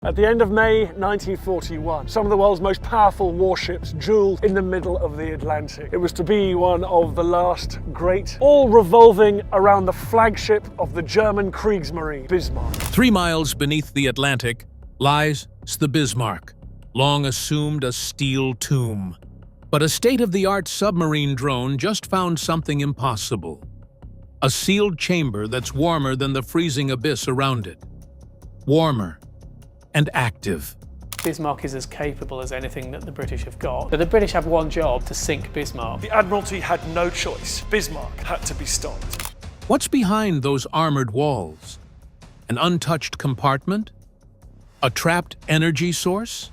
At the end of May 1941, some of the world's most powerful warships jeweled in the middle of the Atlantic. It was to be one of the last great, all revolving around the flagship of the German Kriegsmarine, Bismarck. 3 miles beneath the Atlantic lies the Bismarck, long assumed a steel tomb. But a state-of-the-art submarine drone just found something impossible. A sealed chamber that's warmer than the freezing abyss around it. Warmer and active. Bismarck is as capable as anything that the British have got. But the British have one job: to sink Bismarck. The Admiralty had no choice. Bismarck had to be stopped. What's behind those armored walls? An untouched compartment? A trapped energy source?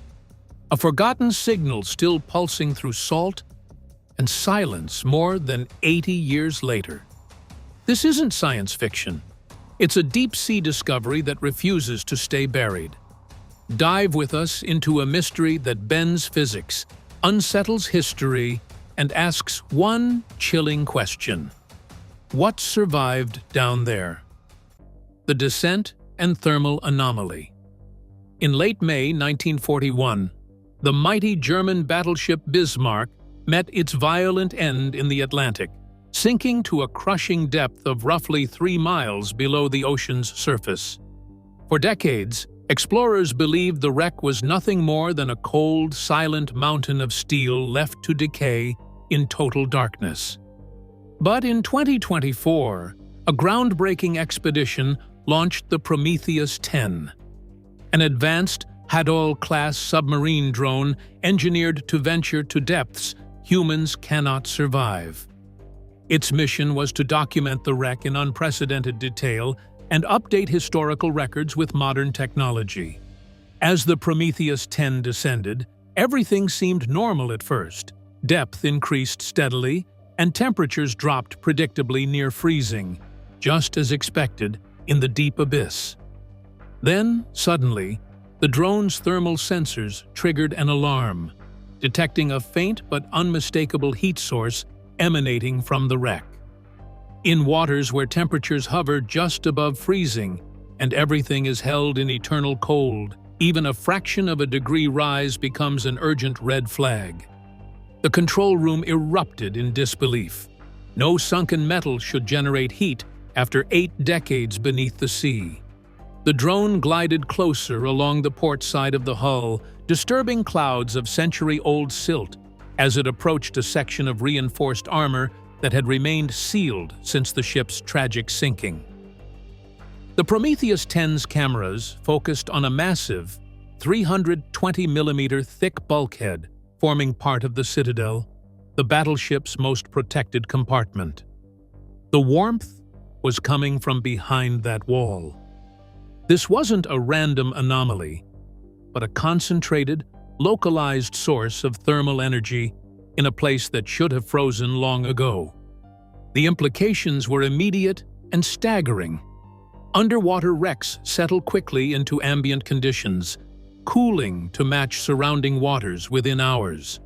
A forgotten signal still pulsing through salt and silence more than 80 years later. This isn't science fiction. It's a deep-sea discovery that refuses to stay buried. Dive with us into a mystery that bends physics, unsettles history, and asks one chilling question. What survived down there? The descent and thermal anomaly. In late May 1941, the mighty German battleship Bismarck met its violent end in the Atlantic, sinking to a crushing depth of roughly 3 miles below the ocean's surface. For decades, explorers believed the wreck was nothing more than a cold, silent mountain of steel left to decay in total darkness. But in 2024, a groundbreaking expedition launched the Prometheus 10, an advanced Hadol-class submarine drone engineered to venture to depths humans cannot survive. Its mission was to document the wreck in unprecedented detail and update historical records with modern technology. As the Prometheus 10 descended, everything seemed normal at first. Depth increased steadily, and temperatures dropped predictably near freezing, just as expected in the deep abyss. Then, suddenly, the drone's thermal sensors triggered an alarm, detecting a faint but unmistakable heat source emanating from the wreck. In waters where temperatures hover just above freezing and everything is held in eternal cold, even a fraction of a degree rise becomes an urgent red flag. The control room erupted in disbelief. No sunken metal should generate heat after 8 decades beneath the sea. The drone glided closer along the port side of the hull, disturbing clouds of century-old silt as it approached a section of reinforced armor that had remained sealed since the ship's tragic sinking. The Prometheus 10's cameras focused on a massive 320mm thick bulkhead forming part of the citadel, the battleship's most protected compartment. The warmth was coming from behind that wall. This wasn't a random anomaly, but a concentrated, localized source of thermal energy in a place that should have frozen long ago. The implications were immediate and staggering. Underwater wrecks settle quickly into ambient conditions, cooling to match surrounding waters within hours.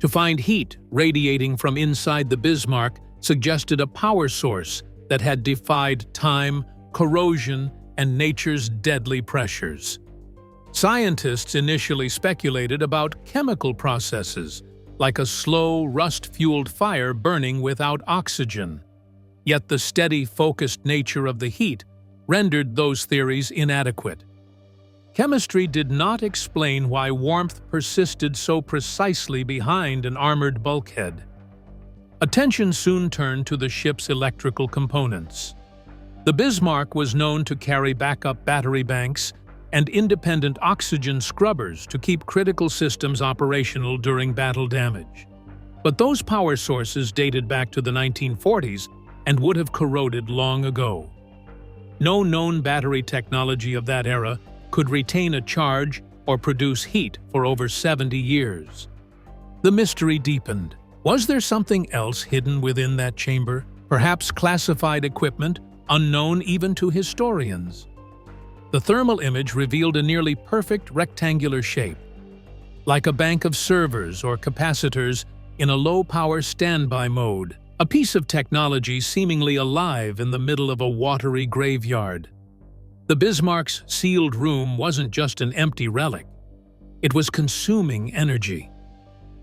To find heat radiating from inside the Bismarck suggested a power source that had defied time, corrosion, and nature's deadly pressures. Scientists initially speculated about chemical processes, like a slow, rust-fueled fire burning without oxygen. Yet the steady, focused nature of the heat rendered those theories inadequate. Chemistry did not explain why warmth persisted so precisely behind an armored bulkhead. Attention soon turned to the ship's electrical components. The Bismarck was known to carry backup battery banks and independent oxygen scrubbers to keep critical systems operational during battle damage. But those power sources dated back to the 1940s and would have corroded long ago. No known battery technology of that era could retain a charge or produce heat for over 70 years. The mystery deepened. Was there something else hidden within that chamber? Perhaps classified equipment, unknown even to historians? The thermal image revealed a nearly perfect rectangular shape, like a bank of servers or capacitors in a low-power standby mode, a piece of technology seemingly alive in the middle of a watery graveyard. The Bismarck's sealed room wasn't just an empty relic. It was consuming energy.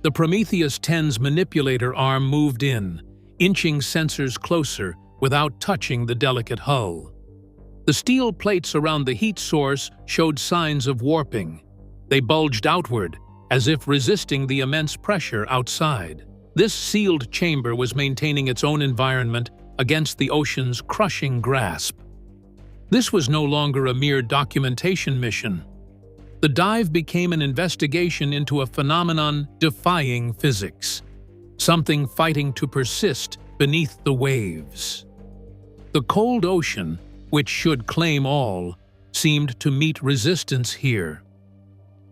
The Prometheus 10's manipulator arm moved in, inching sensors closer without touching the delicate hull. The steel plates around the heat source showed signs of warping. They bulged outward, as if resisting the immense pressure outside. This sealed chamber was maintaining its own environment against the ocean's crushing grasp. This was no longer a mere documentation mission. The dive became an investigation into a phenomenon defying physics, something fighting to persist beneath the waves. The cold ocean, which should claim all, seemed to meet resistance here.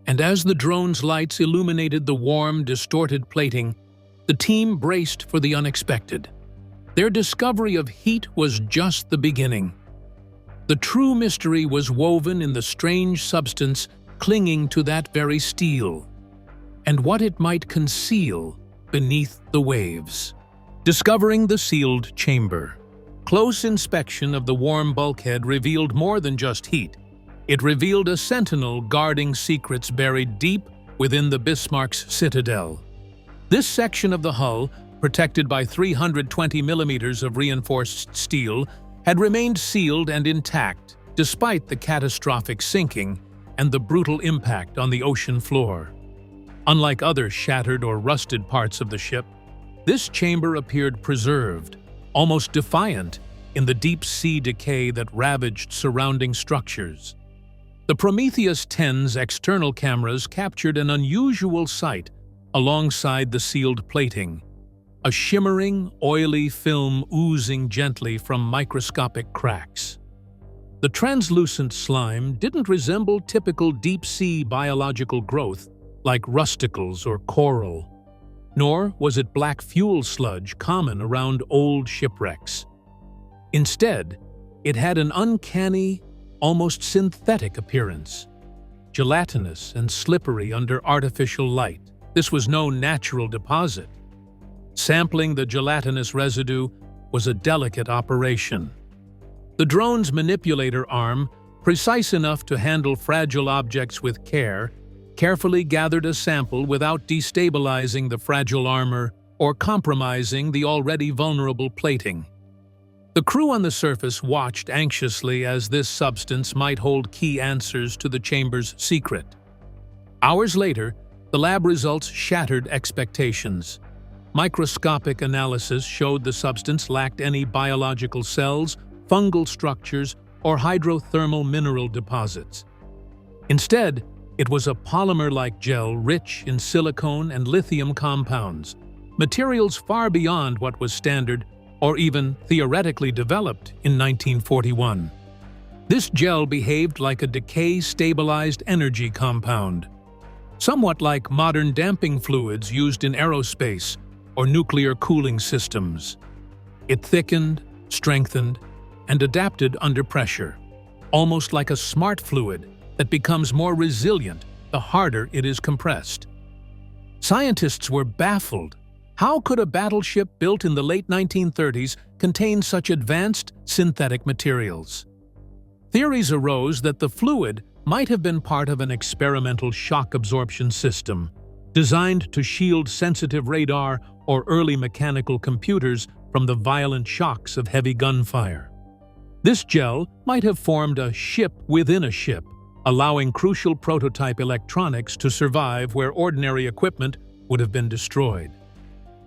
And as the drone's lights illuminated the warm, distorted plating, the team braced for the unexpected. Their discovery of heat was just the beginning. The true mystery was woven in the strange substance clinging to that very steel, and what it might conceal beneath the waves. Discovering the sealed chamber. Close inspection of the warm bulkhead revealed more than just heat. It revealed a sentinel guarding secrets buried deep within the Bismarck's citadel. This section of the hull, protected by 320 millimeters of reinforced steel, had remained sealed and intact despite the catastrophic sinking and the brutal impact on the ocean floor. Unlike other shattered or rusted parts of the ship, this chamber appeared preserved, almost defiant in the deep-sea decay that ravaged surrounding structures. The Prometheus 10's external cameras captured an unusual sight alongside the sealed plating, a shimmering, oily film oozing gently from microscopic cracks. The translucent slime didn't resemble typical deep-sea biological growth like rusticles or coral, nor was it black fuel sludge common around old shipwrecks. Instead, it had an uncanny, almost synthetic appearance, gelatinous and slippery under artificial light. This was no natural deposit. Sampling the gelatinous residue was a delicate operation. The drone's manipulator arm, precise enough to handle fragile objects with care, carefully gathered a sample without destabilizing the fragile armor or compromising the already vulnerable plating. The crew on the surface watched anxiously as this substance might hold key answers to the chamber's secret. Hours later, the lab results shattered expectations. Microscopic analysis showed the substance lacked any biological cells, fungal structures, or hydrothermal mineral deposits. Instead, it was a polymer-like gel rich in silicone and lithium compounds, materials far beyond what was standard or even theoretically developed in 1941. This gel behaved like a decay-stabilized energy compound, somewhat like modern damping fluids used in aerospace or nuclear cooling systems. It thickened, strengthened, and adapted under pressure, almost like a smart fluid that becomes more resilient the harder it is compressed. Scientists were baffled. How could a battleship built in the late 1930s contain such advanced synthetic materials? Theories arose that the fluid might have been part of an experimental shock absorption system designed to shield sensitive radar or early mechanical computers from the violent shocks of heavy gunfire. This gel might have formed a ship within a ship, allowing crucial prototype electronics to survive where ordinary equipment would have been destroyed.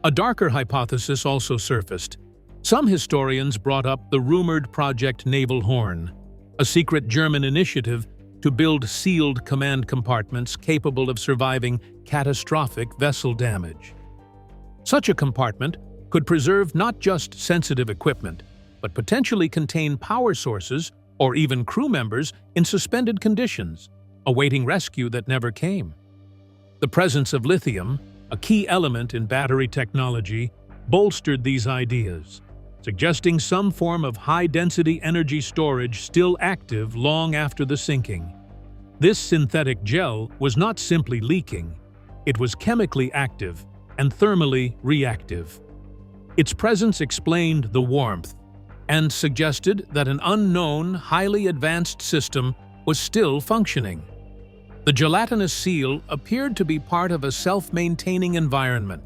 A darker hypothesis also surfaced. Some historians brought up the rumored Project Naval Horn, a secret German initiative to build sealed command compartments capable of surviving catastrophic vessel damage. Such a compartment could preserve not just sensitive equipment, but potentially contain power sources or even crew members in suspended conditions, awaiting rescue that never came. The presence of lithium, a key element in battery technology, bolstered these ideas, suggesting some form of high-density energy storage still active long after the sinking. This synthetic gel was not simply leaking, it was chemically active and thermally reactive. Its presence explained the warmth, and suggested that an unknown, highly advanced system was still functioning. The gelatinous seal appeared to be part of a self-maintaining environment,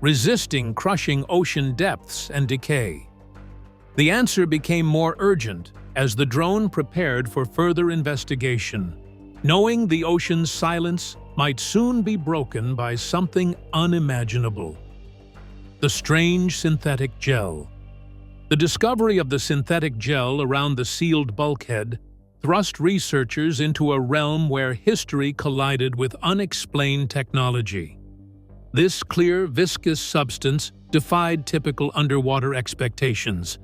resisting crushing ocean depths and decay. The answer became more urgent as the drone prepared for further investigation, knowing the ocean's silence might soon be broken by something unimaginable. The strange synthetic gel. The discovery of the synthetic gel around the sealed bulkhead thrust researchers into a realm where history collided with unexplained technology. This clear, viscous substance defied typical underwater expectations,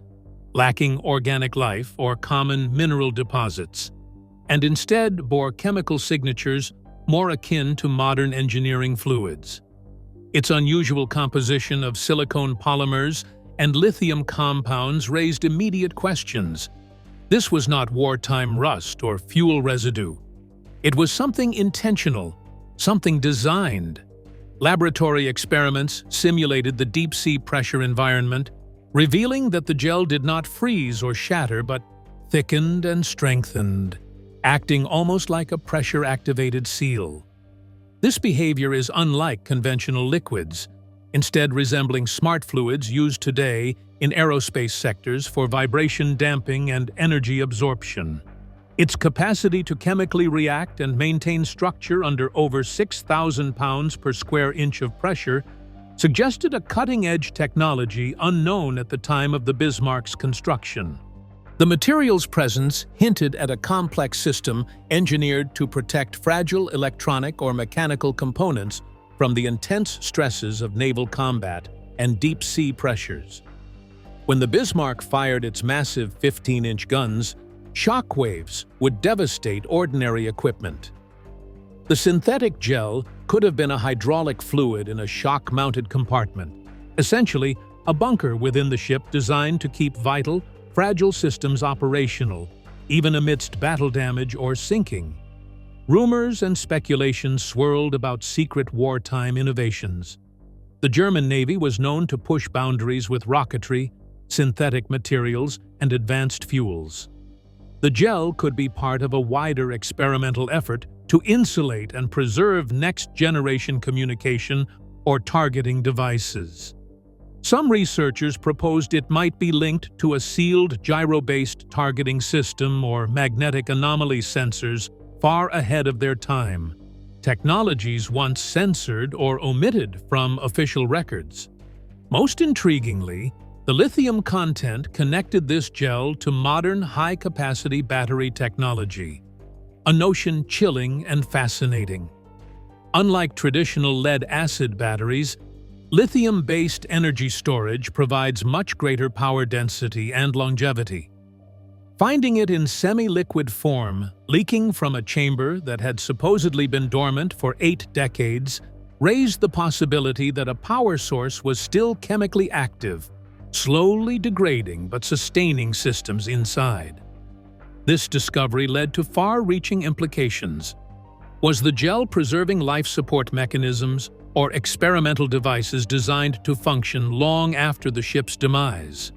lacking organic life or common mineral deposits, and instead bore chemical signatures more akin to modern engineering fluids. Its unusual composition of silicone polymers and lithium compounds raised immediate questions. This was not wartime rust or fuel residue. It was something intentional, something designed. Laboratory experiments simulated the deep-sea pressure environment, revealing that the gel did not freeze or shatter but thickened and strengthened, acting almost like a pressure-activated seal. This behavior is unlike conventional liquids, instead resembling smart fluids used today in aerospace sectors for vibration damping and energy absorption. Its capacity to chemically react and maintain structure under over 6,000 pounds per square inch of pressure suggested a cutting-edge technology unknown at the time of the Bismarck's construction. The material's presence hinted at a complex system engineered to protect fragile electronic or mechanical components from the intense stresses of naval combat and deep-sea pressures. When the Bismarck fired its massive 15-inch guns, shock waves would devastate ordinary equipment. The synthetic gel could have been a hydraulic fluid in a shock-mounted compartment, essentially a bunker within the ship designed to keep vital, fragile systems operational, even amidst battle damage or sinking. Rumors and speculation swirled about secret wartime innovations. The German Navy was known to push boundaries with rocketry, synthetic materials, and advanced fuels. The gel could be part of a wider experimental effort to insulate and preserve next-generation communication or targeting devices. Some researchers proposed it might be linked to a sealed gyro-based targeting system or magnetic anomaly sensors far ahead of their time, technologies once censored or omitted from official records. Most intriguingly, the lithium content connected this gel to modern high-capacity battery technology, a notion chilling and fascinating. Unlike traditional lead-acid batteries, lithium-based energy storage provides much greater power density and longevity. Finding it in semi-liquid form, leaking from a chamber that had supposedly been dormant for 8 decades, raised the possibility that a power source was still chemically active, slowly degrading but sustaining systems inside. This discovery led to far-reaching implications. Was the gel preserving life support mechanisms or experimental devices designed to function long after the ship's demise?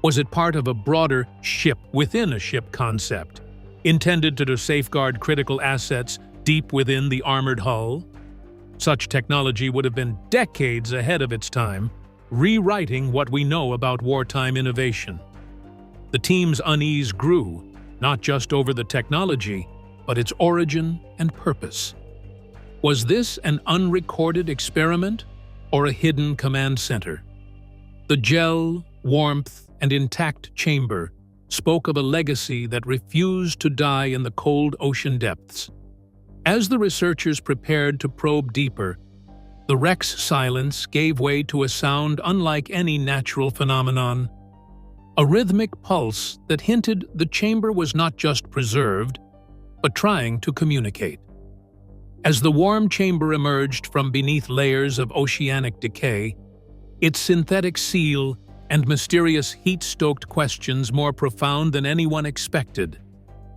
Was it part of a broader ship-within-a-ship concept, intended to safeguard critical assets deep within the armored hull? Such technology would have been decades ahead of its time, rewriting what we know about wartime innovation. The team's unease grew, not just over the technology, but its origin and purpose. Was this an unrecorded experiment or a hidden command center? The gel, warmth, and intact chamber spoke of a legacy that refused to die in the cold ocean depths. As the researchers prepared to probe deeper, the wreck's silence gave way to a sound unlike any natural phenomenon, a rhythmic pulse that hinted the chamber was not just preserved, but trying to communicate. As the warm chamber emerged from beneath layers of oceanic decay, its synthetic seal and mysterious heat-stoked questions more profound than anyone expected.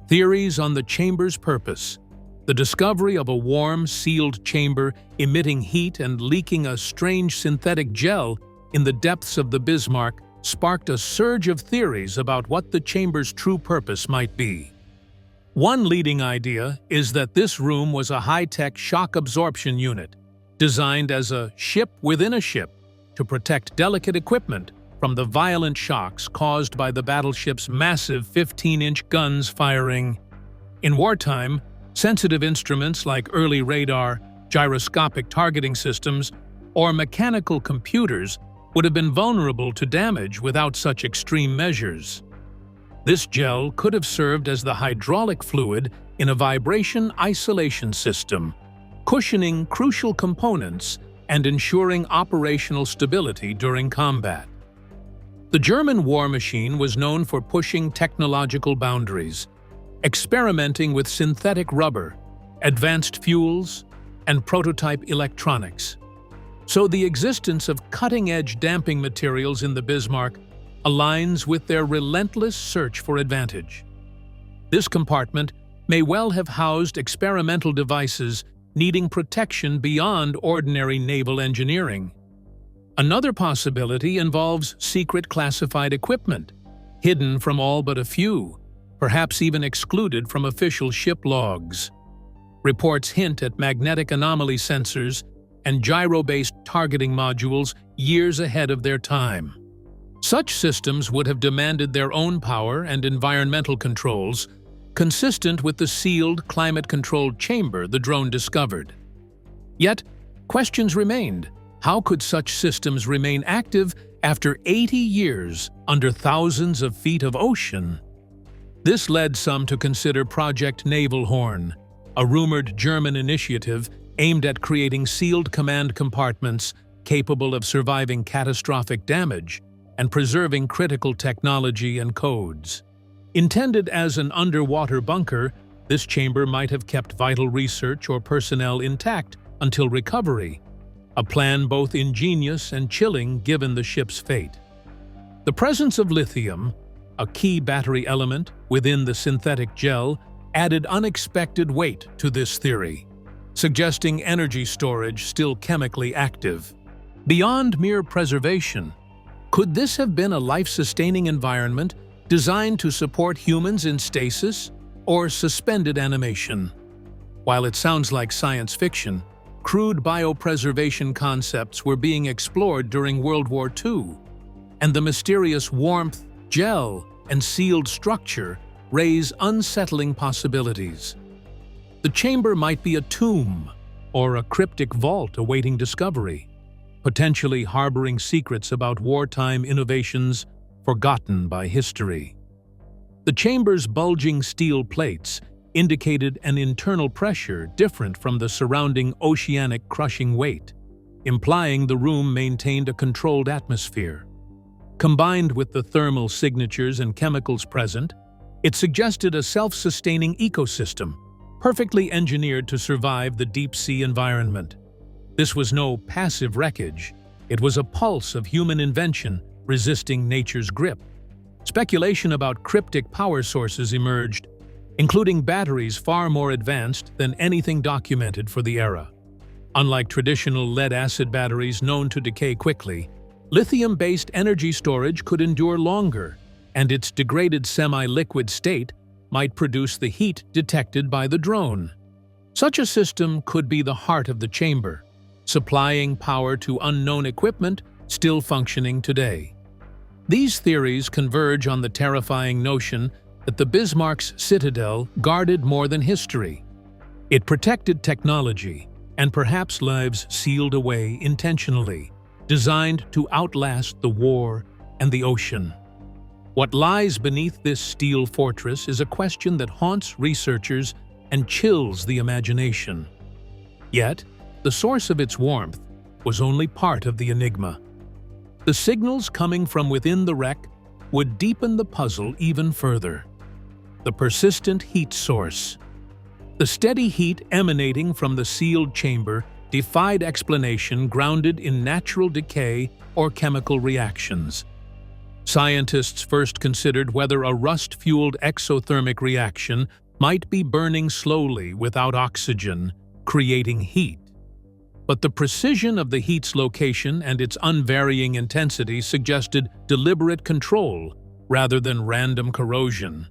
Theories on the chamber's purpose, the discovery of a warm, sealed chamber emitting heat and leaking a strange synthetic gel in the depths of the Bismarck sparked a surge of theories about what the chamber's true purpose might be. One leading idea is that this room was a high-tech shock absorption unit, designed as a ship within a ship to protect delicate equipment from the violent shocks caused by the battleship's massive 15-inch guns firing. In wartime, sensitive instruments like early radar, gyroscopic targeting systems, or mechanical computers would have been vulnerable to damage without such extreme measures. This gel could have served as the hydraulic fluid in a vibration isolation system, cushioning crucial components and ensuring operational stability during combat. The German war machine was known for pushing technological boundaries, experimenting with synthetic rubber, advanced fuels, and prototype electronics. So the existence of cutting-edge damping materials in the Bismarck aligns with their relentless search for advantage. This compartment may well have housed experimental devices needing protection beyond ordinary naval engineering. Another possibility involves secret classified equipment, hidden from all but a few, perhaps even excluded from official ship logs. Reports hint at magnetic anomaly sensors and gyro-based targeting modules years ahead of their time. Such systems would have demanded their own power and environmental controls, consistent with the sealed, climate-controlled chamber the drone discovered. Yet, questions remained. How could such systems remain active after 80 years under thousands of feet of ocean? This led some to consider Project Navalhorn, a rumored German initiative aimed at creating sealed command compartments capable of surviving catastrophic damage and preserving critical technology and codes. Intended as an underwater bunker, this chamber might have kept vital research or personnel intact until recovery, a plan both ingenious and chilling given the ship's fate. The presence of lithium, a key battery element within the synthetic gel, added unexpected weight to this theory, suggesting energy storage still chemically active. Beyond mere preservation, could this have been a life-sustaining environment designed to support humans in stasis or suspended animation? While it sounds like science fiction, crude biopreservation concepts were being explored during World War II, and the mysterious warmth, gel, and sealed structure raise unsettling possibilities. The chamber might be a tomb or a cryptic vault awaiting discovery, potentially harboring secrets about wartime innovations forgotten by history. The chamber's bulging steel plates indicated an internal pressure different from the surrounding oceanic crushing weight, implying the room maintained a controlled atmosphere. Combined with the thermal signatures and chemicals present, it suggested a self-sustaining ecosystem, perfectly engineered to survive the deep-sea environment. This was no passive wreckage. It was a pulse of human invention resisting nature's grip. Speculation about cryptic power sources emerged, including batteries far more advanced than anything documented for the era. Unlike traditional lead-acid batteries known to decay quickly, lithium-based energy storage could endure longer, and its degraded semi-liquid state might produce the heat detected by the drone. Such a system could be the heart of the chamber, supplying power to unknown equipment still functioning today. These theories converge on the terrifying notion that the Bismarck's citadel guarded more than history. It protected technology and perhaps lives sealed away intentionally, designed to outlast the war and the ocean. What lies beneath this steel fortress is a question that haunts researchers and chills the imagination. Yet, the source of its warmth was only part of the enigma. The signals coming from within the wreck would deepen the puzzle even further. The persistent heat source. The steady heat emanating from the sealed chamber defied explanation, grounded in natural decay or chemical reactions. Scientists first considered whether a rust-fueled exothermic reaction might be burning slowly without oxygen, creating heat. But the precision of the heat's location and its unvarying intensity suggested deliberate control rather than random corrosion.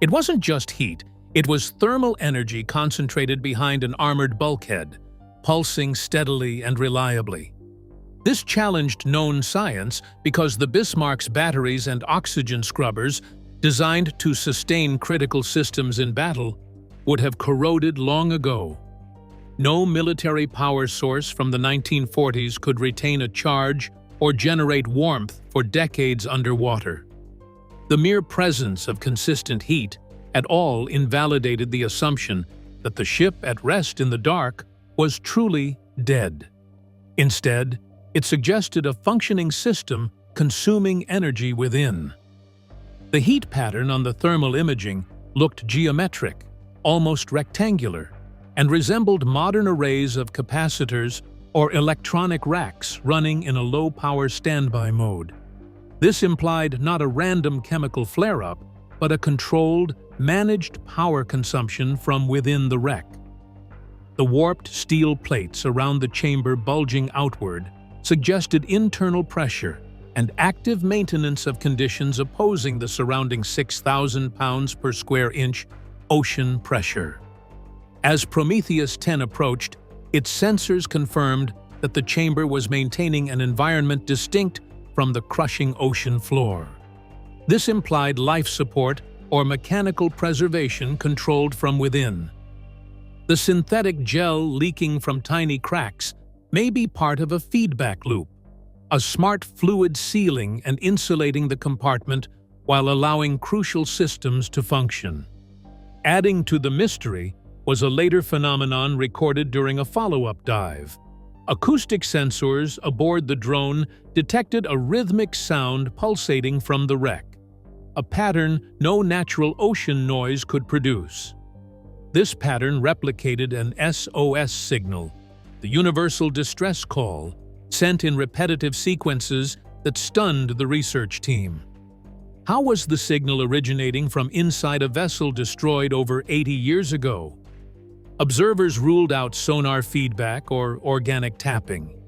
It wasn't just heat, it was thermal energy concentrated behind an armored bulkhead, pulsing steadily and reliably. This challenged known science because the Bismarck's batteries and oxygen scrubbers, designed to sustain critical systems in battle, would have corroded long ago. No military power source from the 1940s could retain a charge or generate warmth for decades underwater. The mere presence of consistent heat at all invalidated the assumption that the ship at rest in the dark was truly dead. Instead, it suggested a functioning system consuming energy within. The heat pattern on the thermal imaging looked geometric, almost rectangular, and resembled modern arrays of capacitors or electronic racks running in a low-power standby mode. This implied not a random chemical flare-up, but a controlled, managed power consumption from within the wreck. The warped steel plates around the chamber bulging outward suggested internal pressure and active maintenance of conditions opposing the surrounding 6,000 pounds per square inch ocean pressure. As Prometheus 10 approached, its sensors confirmed that the chamber was maintaining an environment distinct from the crushing ocean floor. This implied life support or mechanical preservation controlled from within. The synthetic gel leaking from tiny cracks may be part of a feedback loop, a smart fluid sealing and insulating the compartment while allowing crucial systems to function. Adding to the mystery was a later phenomenon recorded during a follow-up dive. Acoustic sensors aboard the drone detected a rhythmic sound pulsating from the wreck, a pattern no natural ocean noise could produce. This pattern replicated an SOS signal, the universal distress call, sent in repetitive sequences that stunned the research team. How was the signal originating from inside a vessel destroyed over 80 years ago? Observers ruled out sonar feedback or organic tapping.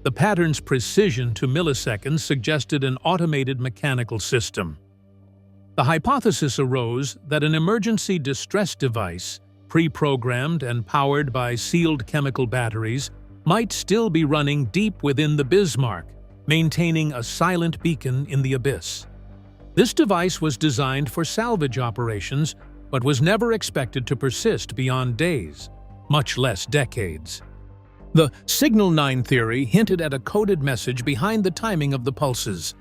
The pattern's precision to milliseconds suggested an automated mechanical system. The hypothesis arose that an emergency distress device, pre-programmed and powered by sealed chemical batteries, might still be running deep within the Bismarck, maintaining a silent beacon in the abyss. This device was designed for salvage operations, but was never expected to persist beyond days, much less decades. The Signal 9 theory hinted at a coded message behind the timing of the pulses,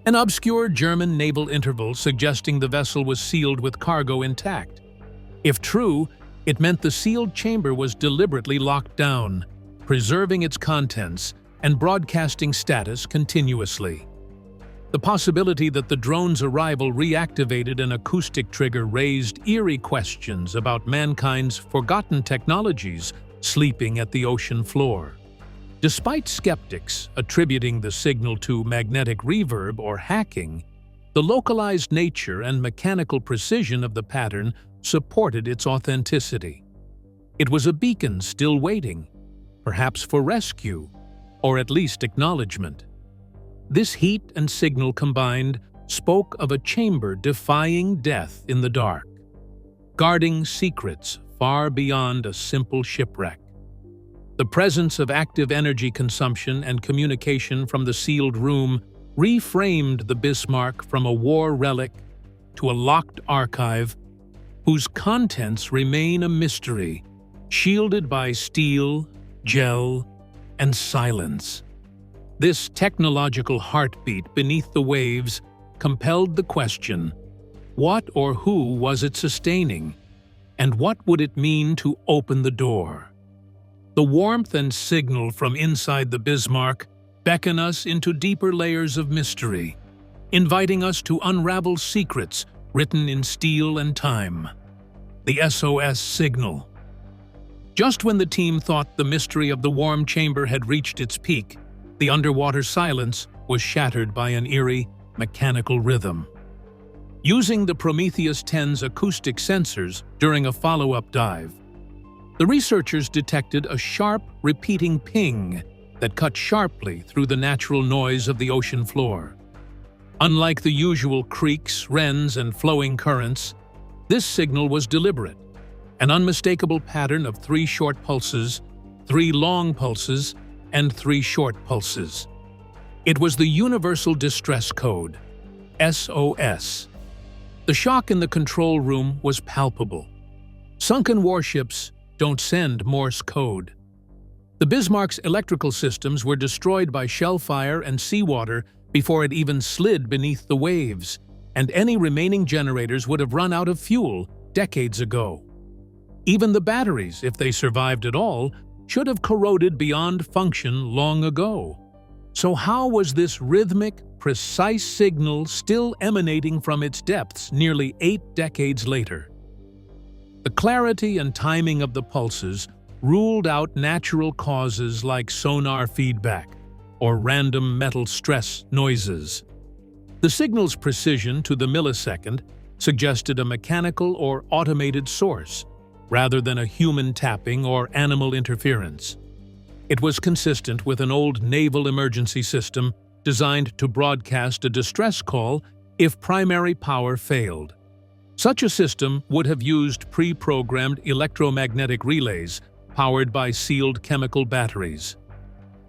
an obscure German naval interval suggesting the vessel was sealed with cargo intact. If true, it meant the sealed chamber was deliberately locked down, preserving its contents and broadcasting status continuously. The possibility that the drone's arrival reactivated an acoustic trigger raised eerie questions about mankind's forgotten technologies sleeping at the ocean floor. Despite skeptics attributing the signal to magnetic reverb or hacking, the localized nature and mechanical precision of the pattern supported its authenticity. It was a beacon still waiting, perhaps for rescue, or at least acknowledgement. This heat and signal combined spoke of a chamber defying death in the dark, guarding secrets far beyond a simple shipwreck. The presence of active energy consumption and communication from the sealed room reframed the Bismarck from a war relic to a locked archive whose contents remain a mystery, shielded by steel, gel, and silence. This technological heartbeat beneath the waves compelled the question, what or who was it sustaining, and what would it mean to open the door? The warmth and signal from inside the Bismarck beckon us into deeper layers of mystery, inviting us to unravel secrets written in steel and time. The SOS signal. Just when the team thought the mystery of the warm chamber had reached its peak, the underwater silence was shattered by an eerie, mechanical rhythm. Using the Prometheus 10's acoustic sensors during a follow-up dive, The researchers detected a sharp, repeating ping that cut sharply through the natural noise of the ocean floor. Unlike the usual creaks, wrens, and flowing currents, this signal was deliberate, an unmistakable pattern of 3 short pulses, 3 long pulses, and 3 short pulses. It was the Universal Distress Code, SOS. The shock in the control room was palpable. Sunken warships don't send Morse code. The Bismarck's electrical systems were destroyed by shellfire and seawater before it even slid beneath the waves, and any remaining generators would have run out of fuel decades ago. Even the batteries, if they survived at all, should have corroded beyond function long ago. So how was this rhythmic, precise signal still emanating from its depths nearly 8 decades later? The clarity and timing of the pulses ruled out natural causes like sonar feedback or random metal stress noises. The signal's precision to the millisecond suggested a mechanical or automated source, rather than a human tapping or animal interference. It was consistent with an old naval emergency system designed to broadcast a distress call if primary power failed. Such a system would have used pre-programmed electromagnetic relays powered by sealed chemical batteries.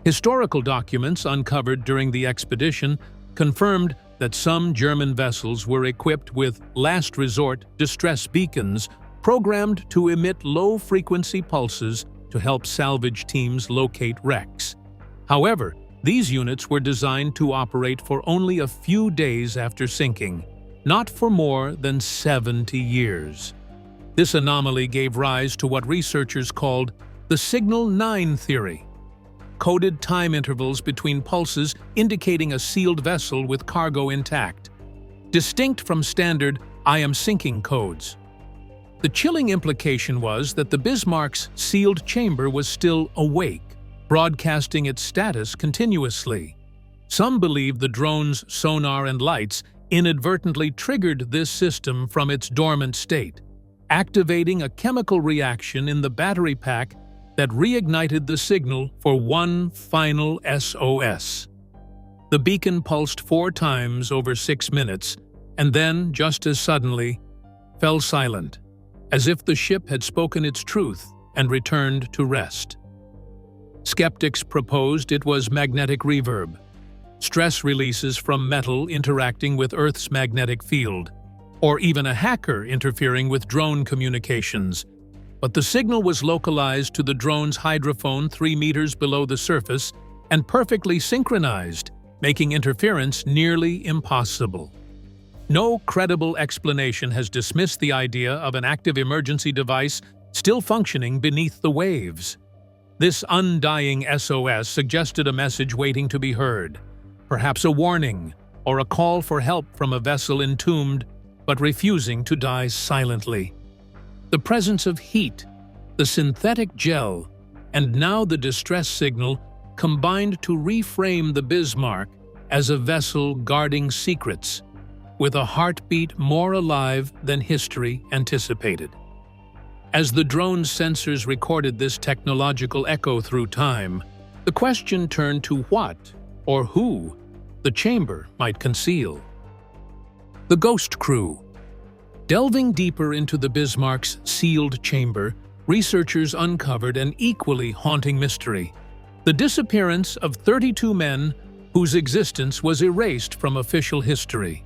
Historical documents uncovered during the expedition confirmed that some German vessels were equipped with last-resort distress beacons programmed to emit low-frequency pulses to help salvage teams locate wrecks. However, these units were designed to operate for only a few days after sinking, not for more than 70 years. This anomaly gave rise to what researchers called the Signal 9 theory, coded time intervals between pulses indicating a sealed vessel with cargo intact, distinct from standard "I am sinking" codes. The chilling implication was that the Bismarck's sealed chamber was still awake, broadcasting its status continuously. Some believe the drone's sonar and lights inadvertently triggered this system from its dormant state, activating a chemical reaction in the battery pack that reignited the signal for one final SOS. The beacon pulsed 4 times over 6 minutes, and then, just as suddenly, fell silent, as if the ship had spoken its truth and returned to rest. Skeptics proposed it was magnetic reverb, stress releases from metal interacting with Earth's magnetic field, or even a hacker interfering with drone communications. But the signal was localized to the drone's hydrophone 3 meters below the surface and perfectly synchronized, making interference nearly impossible. No credible explanation has dismissed the idea of an active emergency device still functioning beneath the waves. This undying SOS suggested a message waiting to be heard, perhaps a warning or a call for help from a vessel entombed but refusing to die silently. The presence of heat, the synthetic gel, and now the distress signal combined to reframe the Bismarck as a vessel guarding secrets, with a heartbeat more alive than history anticipated. As the drone's sensors recorded this technological echo through time, the question turned to what, or who, the chamber might conceal. The Ghost Crew. Delving deeper into the Bismarck's sealed chamber, researchers uncovered an equally haunting mystery: the disappearance of 32 men whose existence was erased from official history.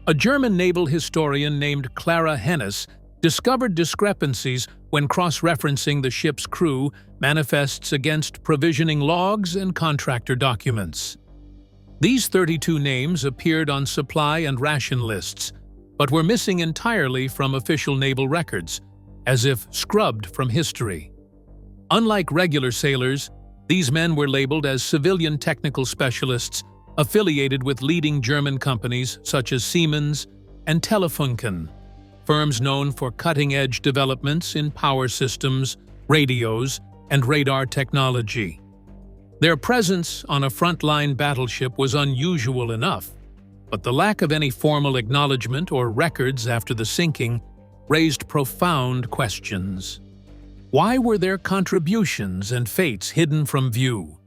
A German naval historian named Clara Hennis discovered discrepancies when cross-referencing the ship's crew manifests against provisioning logs and contractor documents. These 32 names appeared on supply and ration lists, but were missing entirely from official naval records, as if scrubbed from history. Unlike regular sailors, these men were labeled as civilian technical specialists affiliated with leading German companies such as Siemens and Telefunken, firms known for cutting-edge developments in power systems, radios, and radar technology. Their presence on a frontline battleship was unusual enough, but the lack of any formal acknowledgement or records after the sinking raised profound questions. Why were their contributions and fates hidden from view?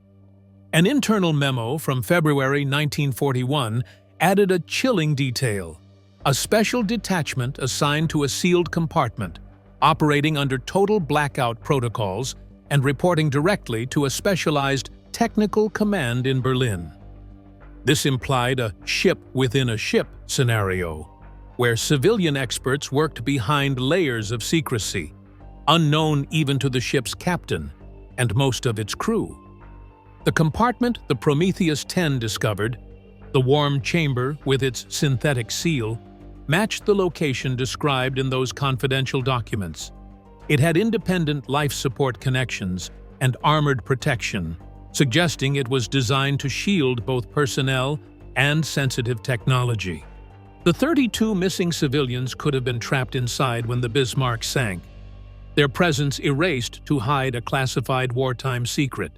An internal memo from February 1941 added a chilling detail: a special detachment assigned to a sealed compartment, operating under total blackout protocols and reporting directly to a specialized technical command in Berlin. This implied a ship within a ship scenario, where civilian experts worked behind layers of secrecy, unknown even to the ship's captain and most of its crew. The compartment the Prometheus 10 discovered, the warm chamber with its synthetic seal, matched the location described in those confidential documents. It had independent life support connections and armored protection, suggesting it was designed to shield both personnel and sensitive technology. The 32 missing civilians could have been trapped inside when the Bismarck sank, their presence erased to hide a classified wartime secret.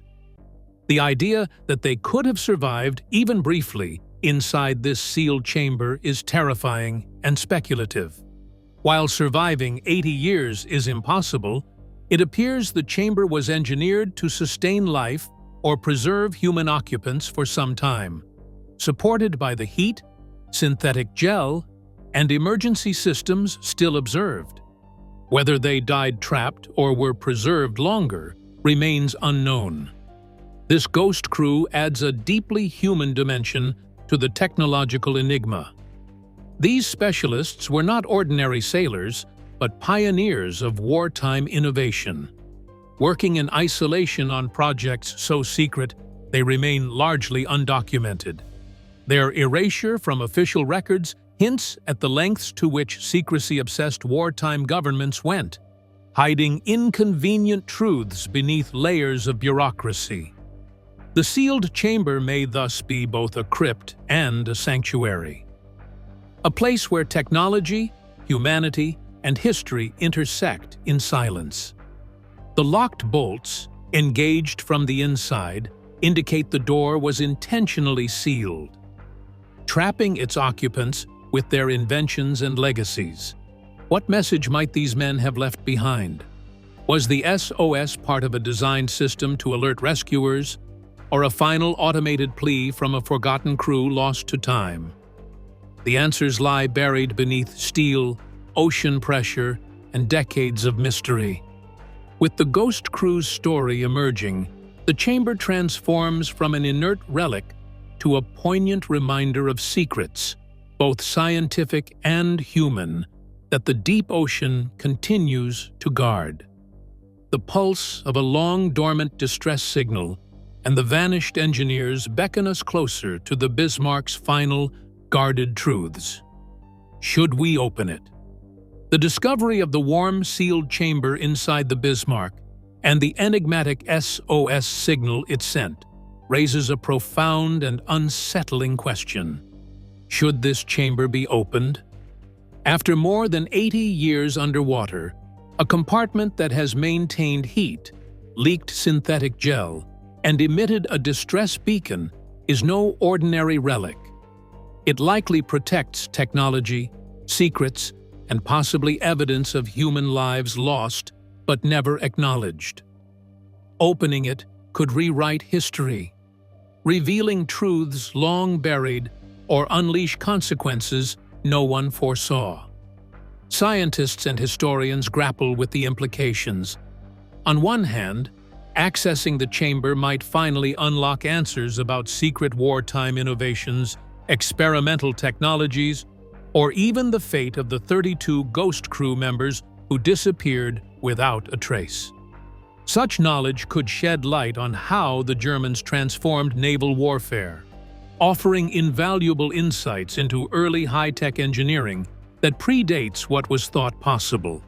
The idea that they could have survived, even briefly, inside this sealed chamber is terrifying and speculative. While surviving 80 years is impossible, it appears the chamber was engineered to sustain life or preserve human occupants for some time, supported by the heat, synthetic gel, and emergency systems still observed. Whether they died trapped or were preserved longer remains unknown. This ghost crew adds a deeply human dimension to the technological enigma. These specialists were not ordinary sailors, but pioneers of wartime innovation. Working in isolation on projects so secret, they remain largely undocumented. Their erasure from official records hints at the lengths to which secrecy-obsessed wartime governments went, hiding inconvenient truths beneath layers of bureaucracy. The sealed chamber may thus be both a crypt and a sanctuary, a place where technology, humanity, and history intersect in silence. The locked bolts, engaged from the inside, indicate the door was intentionally sealed, trapping its occupants with their inventions and legacies. What message might these men have left behind? Was the SOS part of a designed system to alert rescuers, or a final automated plea from a forgotten crew lost to time? The answers lie buried beneath steel, ocean pressure, and decades of mystery. With the ghost crew's story emerging, the chamber transforms from an inert relic to a poignant reminder of secrets, both scientific and human, that the deep ocean continues to guard. The pulse of a long-dormant distress signal and the vanished engineers beckon us closer to the Bismarck's final, guarded truths. Should we open it? The discovery of the warm, sealed chamber inside the Bismarck and the enigmatic SOS signal it sent raises a profound and unsettling question. Should this chamber be opened? After more than 80 years underwater, a compartment that has maintained heat, leaked synthetic gel, and emitted a distress beacon is no ordinary relic. It likely protects technology, secrets, and possibly evidence of human lives lost but never acknowledged. Opening it could rewrite history, revealing truths long buried or unleash consequences no one foresaw. Scientists and historians grapple with the implications. On one hand, accessing the chamber might finally unlock answers about secret wartime innovations, experimental technologies, or even the fate of the 32 ghost crew members who disappeared without a trace. Such knowledge could shed light on how the Germans transformed naval warfare, offering invaluable insights into early high-tech engineering that predates what was thought possible.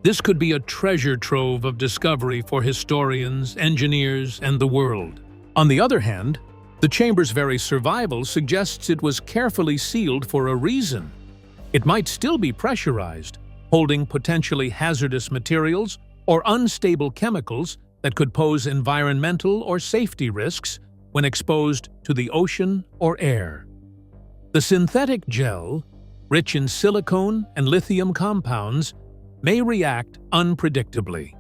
This could be a treasure trove of discovery for historians, engineers, and the world. On the other hand, the chamber's very survival suggests it was carefully sealed for a reason. It might still be pressurized, holding potentially hazardous materials or unstable chemicals that could pose environmental or safety risks when exposed to the ocean or air. The synthetic gel, rich in silicone and lithium compounds, may react unpredictably.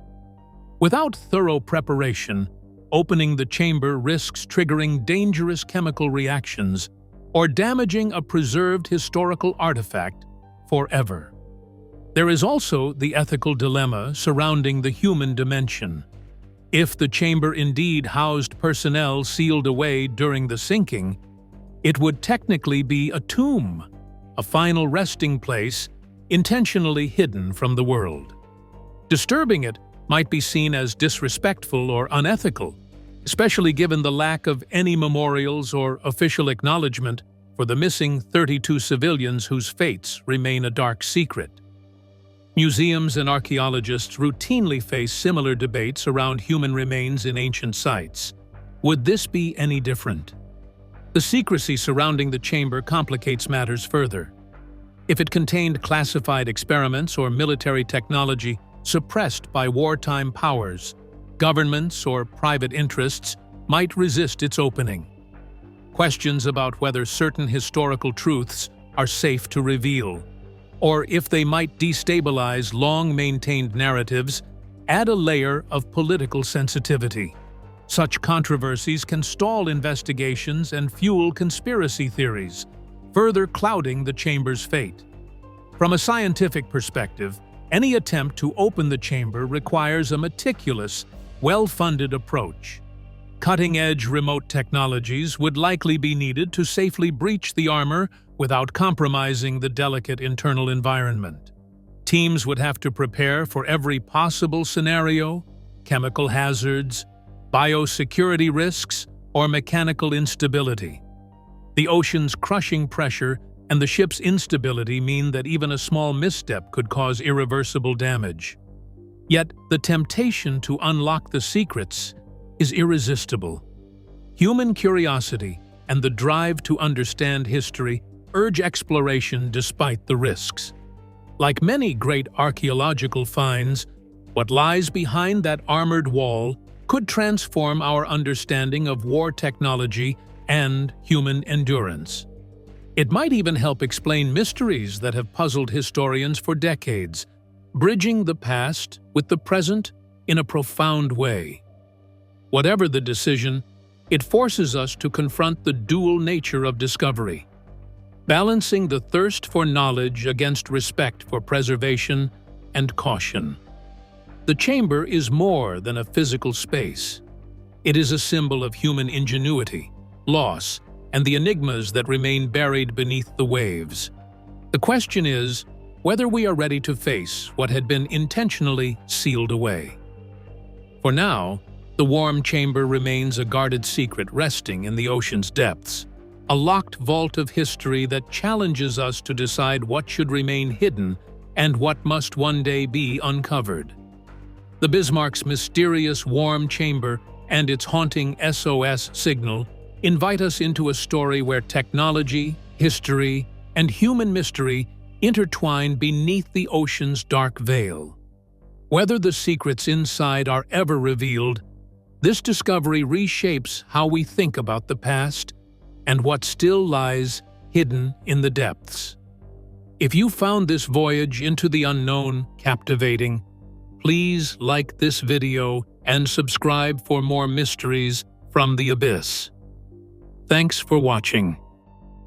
Without thorough preparation, opening the chamber risks triggering dangerous chemical reactions or damaging a preserved historical artifact forever. There is also the ethical dilemma surrounding the human dimension. If the chamber indeed housed personnel sealed away during the sinking, it would technically be a tomb, a final resting place intentionally hidden from the world. Disturbing it might be seen as disrespectful or unethical, especially given the lack of any memorials or official acknowledgement for the missing 32 civilians whose fates remain a dark secret. Museums and archaeologists routinely face similar debates around human remains in ancient sites. Would this be any different? The secrecy surrounding the chamber complicates matters further. If it contained classified experiments or military technology suppressed by wartime powers, governments or private interests might resist its opening. Questions about whether certain historical truths are safe to reveal, or if they might destabilize long-maintained narratives, add a layer of political sensitivity. Such controversies can stall investigations and fuel conspiracy theories, further clouding the chamber's fate. From a scientific perspective, any attempt to open the chamber requires a meticulous, well-funded approach. Cutting-edge remote technologies would likely be needed to safely breach the armor without compromising the delicate internal environment. Teams would have to prepare for every possible scenario: chemical hazards, biosecurity risks, or mechanical instability. The ocean's crushing pressure and the ship's instability mean that even a small misstep could cause irreversible damage. Yet, the temptation to unlock the secrets is irresistible. Human curiosity and the drive to understand history urge exploration despite the risks. Like many great archaeological finds, what lies behind that armored wall could transform our understanding of war technology and human endurance. It might even help explain mysteries that have puzzled historians for decades, bridging the past with the present in a profound way. Whatever the decision, it forces us to confront the dual nature of discovery, balancing the thirst for knowledge against respect for preservation and caution. The chamber is more than a physical space. It is a symbol of human ingenuity, loss, and the enigmas that remain buried beneath the waves. The question is whether we are ready to face what had been intentionally sealed away. For now, the warm chamber remains a guarded secret resting in the ocean's depths, a locked vault of history that challenges us to decide what should remain hidden and what must one day be uncovered. The Bismarck's mysterious warm chamber and its haunting SOS signal invite us into a story where technology, history, and human mystery intertwine beneath the ocean's dark veil. Whether the secrets inside are ever revealed, this discovery reshapes how we think about the past and what still lies hidden in the depths. If you found this voyage into the unknown captivating, please like this video and subscribe for more mysteries from the abyss. Thanks for watching.